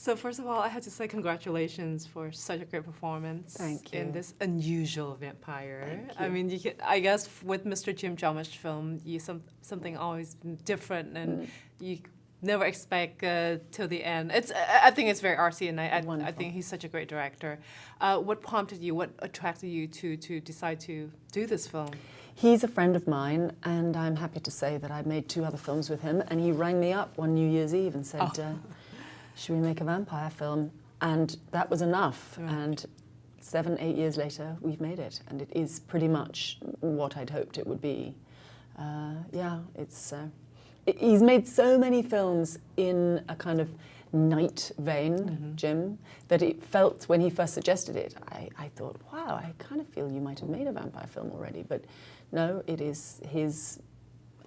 So first of all, I have to say congratulations for such a great performance. Thank you. In this unusual vampire. Thank you. I mean, I guess with Mr. Jim Jarmusch film, something always different, and you never expect till the end. I think it's very artsy, and I think he's such a great director. What prompted you? What attracted you to decide to do this film? He's a friend of mine, and I'm happy to say that I've made 2 other films with him, and he rang me up one New Year's Eve and said, should we make a vampire film? And that was enough. Right. And 7, 8 years later, we've made it, and it is pretty much what I'd hoped it would be. He's made so many films in a kind of night vein, Jim, that it felt, when he first suggested it, I thought, wow, I kind of feel you might have made a vampire film already. But no, it is his,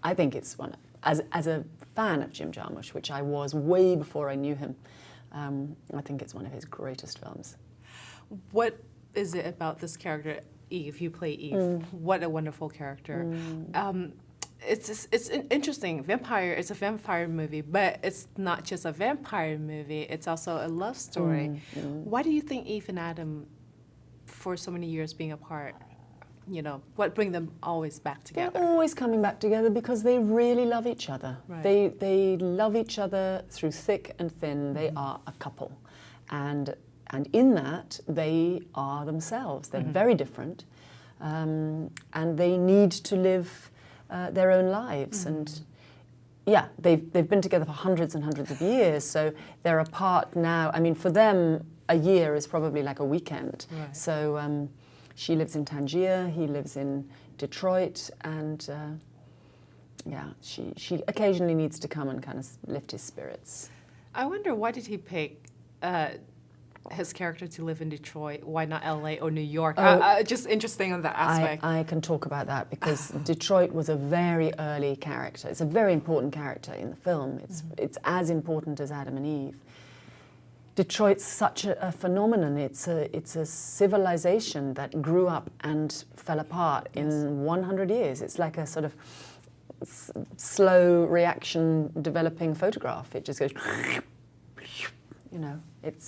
I think it's one, as a fan of Jim Jarmusch, which I was way before I knew him, I think it's one of his greatest films. What is it about this character, Eve? You play Eve. What a wonderful character. It's interesting. Vampire, it's a vampire movie, but it's not just a vampire movie, it's also a love story. Why do you think Eve and Adam, for so many years being apart, what brings them always back together? They're always coming back together because they really love each other. Right. They love each other through thick and thin. They are a couple. And in that, they are themselves. They're very different. And they need to live their own lives, and yeah, they've been together for hundreds and hundreds of years, so they're apart now. I mean, for them, a year is probably like a weekend. Right. So she lives in Tangier, he lives in Detroit, and yeah, she occasionally needs to come and kind of lift his spirits. I wonder, why did he pick his character to live in Detroit? Why not LA or New York? Just interesting on that aspect. I can talk about that because Detroit was a very early character. It's a very important character in the film. It's as important as Adam and Eve. Detroit's such a phenomenon. It's a civilization that grew up and fell apart in 100 years. It's like a sort of slow reaction developing photograph. It just goes,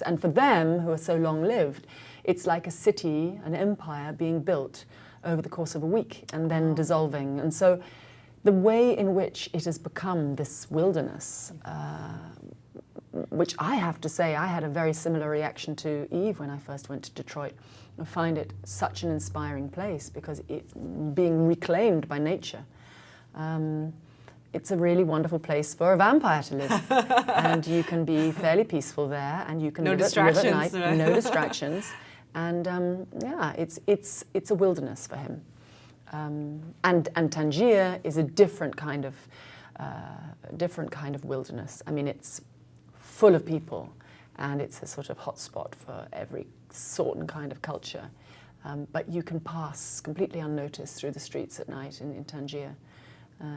and for them, who are so long-lived, it's like a city, an empire being built over the course of a week and then dissolving. And so the way in which it has become this wilderness, which I have to say, I had a very similar reaction to Eve when I first went to Detroit. I find it such an inspiring place because it's being reclaimed by nature. It's a really wonderful place for a vampire to live, and you can be fairly peaceful there, and you can live at night, right? No distractions, and yeah, it's a wilderness for him. And Tangier is a different kind of wilderness. I mean, it's full of people, and it's a sort of hotspot for every sort and kind of culture. But you can pass completely unnoticed through the streets at night in Tangier.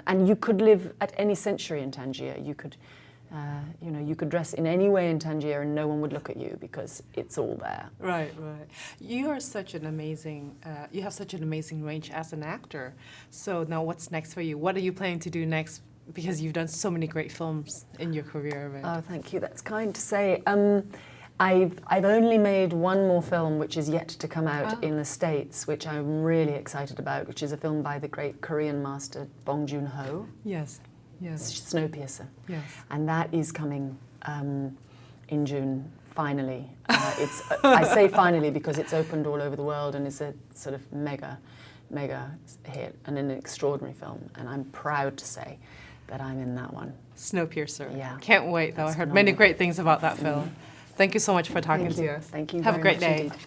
And you could live at any century in Tangier. You could, you could dress in any way in Tangier and no one would look at you because it's all there. Right, right. You are such an amazing, you have such an amazing range as an actor. So now what's next for you? What are you planning to do next? Because you've done so many great films in your career. Right? Oh, thank you. That's kind to say. I've only made one more film which is yet to come out in the States, which I'm really excited about, which is a film by the great Korean master Bong Joon-ho. Yes, yes. Snowpiercer. Yes. And that is coming in June, finally. I say finally because it's opened all over the world and it's a sort of mega hit and an extraordinary film. And I'm proud to say that I'm in that one. Snowpiercer. Yeah. Can't wait, though. I heard many great things about that film. Thank you so much for talking to us. Thank you. Have a great day. Indeed.